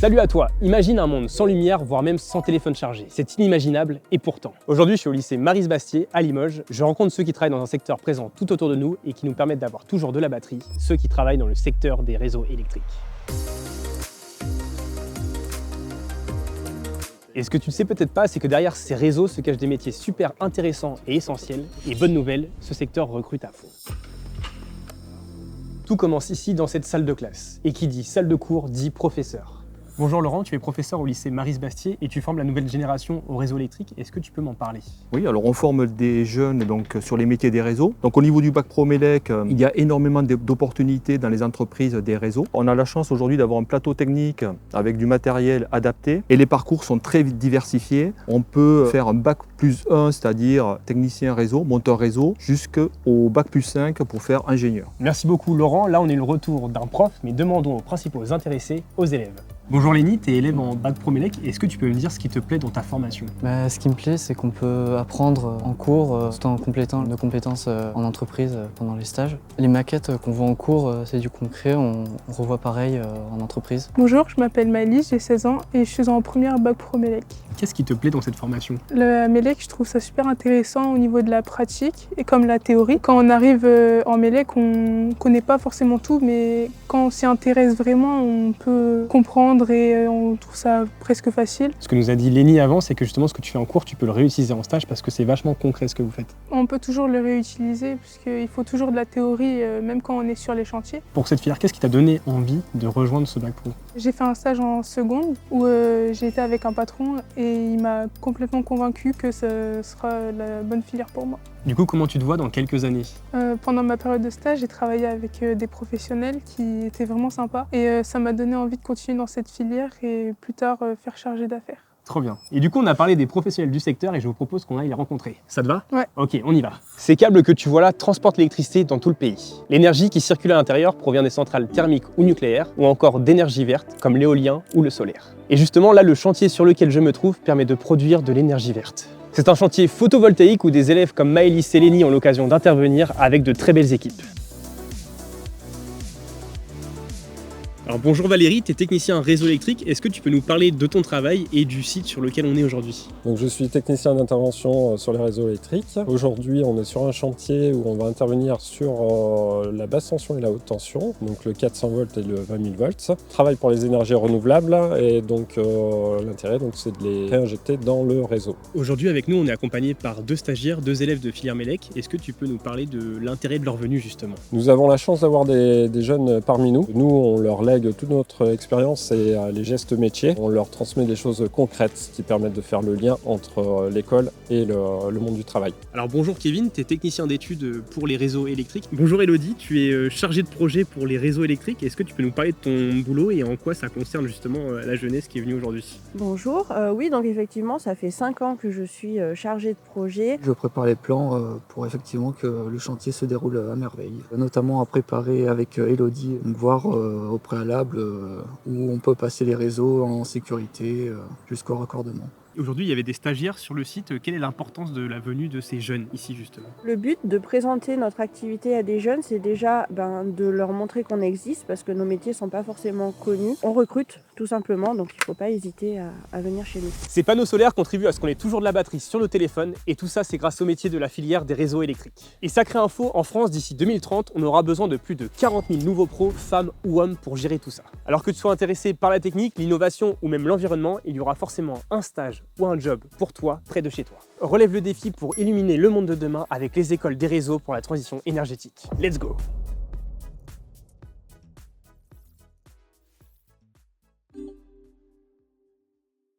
Salut à toi, imagine un monde sans lumière, voire même sans téléphone chargé. C'est inimaginable et pourtant. Aujourd'hui, je suis au lycée Maryse-Bastier à Limoges. Je rencontre ceux qui travaillent dans un secteur présent tout autour de nous et qui nous permettent d'avoir toujours de la batterie, ceux qui travaillent dans le secteur des réseaux électriques. Et ce que tu ne sais peut-être pas, c'est que derrière ces réseaux se cachent des métiers super intéressants et essentiels. Et bonne nouvelle, ce secteur recrute à fond. Tout commence ici dans cette salle de classe. Et qui dit salle de cours dit professeur. Bonjour Laurent, tu es professeur au lycée Maryse-Bastier et tu formes la nouvelle génération au réseau électrique. Est-ce que tu peux m'en parler? Oui, alors on forme des jeunes donc, sur les métiers des réseaux. Donc au niveau du bac pro MELEC, il y a énormément d'opportunités dans les entreprises des réseaux. On a la chance aujourd'hui d'avoir un plateau technique avec du matériel adapté et les parcours sont très diversifiés. On peut faire un bac plus 1, c'est-à-dire technicien réseau, monteur réseau, jusqu'au bac plus 5 pour faire ingénieur. Merci beaucoup Laurent. Là on est le retour d'un prof, mais demandons aux principaux intéressés, aux élèves. Bonjour Lénie, tu es élève en bac pro MELEC. Est-ce que tu peux me dire ce qui te plaît dans ta formation? Ce qui me plaît, c'est qu'on peut apprendre en cours tout en complétant nos compétences en entreprise pendant les stages. Les maquettes qu'on voit en cours, c'est du concret, on revoit pareil en entreprise. Bonjour, je m'appelle Maëlys, j'ai 16 ans et je suis en première bac pro MELEC. Qu'est-ce qui te plaît dans cette formation? Le MELEC, je trouve ça super intéressant au niveau de la pratique et comme la théorie. Quand on arrive en MELEC, on ne connaît pas forcément tout, mais quand on s'y intéresse vraiment, on peut comprendre et on trouve ça presque facile. Ce que nous a dit Lénie avant, c'est que justement ce que tu fais en cours, tu peux le réutiliser en stage parce que c'est vachement concret ce que vous faites. On peut toujours le réutiliser puisqu'il faut toujours de la théorie même quand on est sur les chantiers. Pour cette filière, qu'est-ce qui t'a donné envie de rejoindre ce bac pro? J'ai fait un stage en seconde où j'ai été avec un patron et il m'a complètement convaincu que ce sera la bonne filière pour moi. Du coup, comment tu te vois dans quelques années? Pendant ma période de stage, j'ai travaillé avec des professionnels qui étaient vraiment sympas et ça m'a donné envie de continuer dans cette filière et plus tard faire chargé d'affaires. Trop bien. Et du coup, on a parlé des professionnels du secteur et je vous propose qu'on aille les rencontrer. Ça te va? Ouais. Ok, on y va. Ces câbles que tu vois là transportent l'électricité dans tout le pays. L'énergie qui circule à l'intérieur provient des centrales thermiques ou nucléaires ou encore d'énergie verte comme l'éolien ou le solaire. Et justement, là, le chantier sur lequel je me trouve permet de produire de l'énergie verte. C'est un chantier photovoltaïque où des élèves comme Maëlys et Lénie ont l'occasion d'intervenir avec de très belles équipes. Alors bonjour Valérie, tu es technicien réseau électrique. Est-ce que tu peux nous parler de ton travail et du site sur lequel on est aujourd'hui? Donc, je suis technicien d'intervention sur les réseaux électriques. Aujourd'hui, on est sur un chantier où on va intervenir sur la basse tension et la haute tension, donc le 400 volts et le 20 000 volts. Je travaille pour les énergies renouvelables et donc l'intérêt c'est de les réinjecter dans le réseau. Aujourd'hui avec nous, on est accompagné par deux stagiaires, deux élèves de filière MELEC. Est-ce que tu peux nous parler de l'intérêt de leur venue justement? Nous avons la chance d'avoir des jeunes parmi nous. Nous, on leur lègue toute notre expérience et les gestes métiers. On leur transmet des choses concrètes qui permettent de faire le lien entre l'école et le monde du travail. Alors bonjour Kevin, tu es technicien d'études pour les réseaux électriques. Bonjour Elodie, tu es chargée de projet pour les réseaux électriques. Est-ce que tu peux nous parler de ton boulot et en quoi ça concerne justement la jeunesse qui est venue aujourd'hui? Bonjour, oui donc effectivement ça fait 5 ans que je suis chargée de projet. Je prépare les plans pour effectivement que le chantier se déroule à merveille, notamment à préparer avec Elodie, donc voir au préalable où on peut passer les réseaux en sécurité jusqu'au raccordement. Aujourd'hui, il y avait des stagiaires sur le site. Quelle est l'importance de la venue de ces jeunes ici justement? Le but de présenter notre activité à des jeunes, c'est déjà de leur montrer qu'on existe parce que nos métiers ne sont pas forcément connus. On recrute tout simplement, donc il ne faut pas hésiter à venir chez nous. Ces panneaux solaires contribuent à ce qu'on ait toujours de la batterie sur nos téléphones et tout ça c'est grâce au métier de la filière des réseaux électriques. Et sacrée info, en France d'ici 2030, on aura besoin de plus de 40 000 nouveaux pros, femmes ou hommes pour gérer tout ça. Alors que tu sois intéressé par la technique, l'innovation ou même l'environnement, il y aura forcément un stage ou un job pour toi, près de chez toi. Relève le défi pour illuminer le monde de demain avec les écoles des réseaux pour la transition énergétique. Let's go!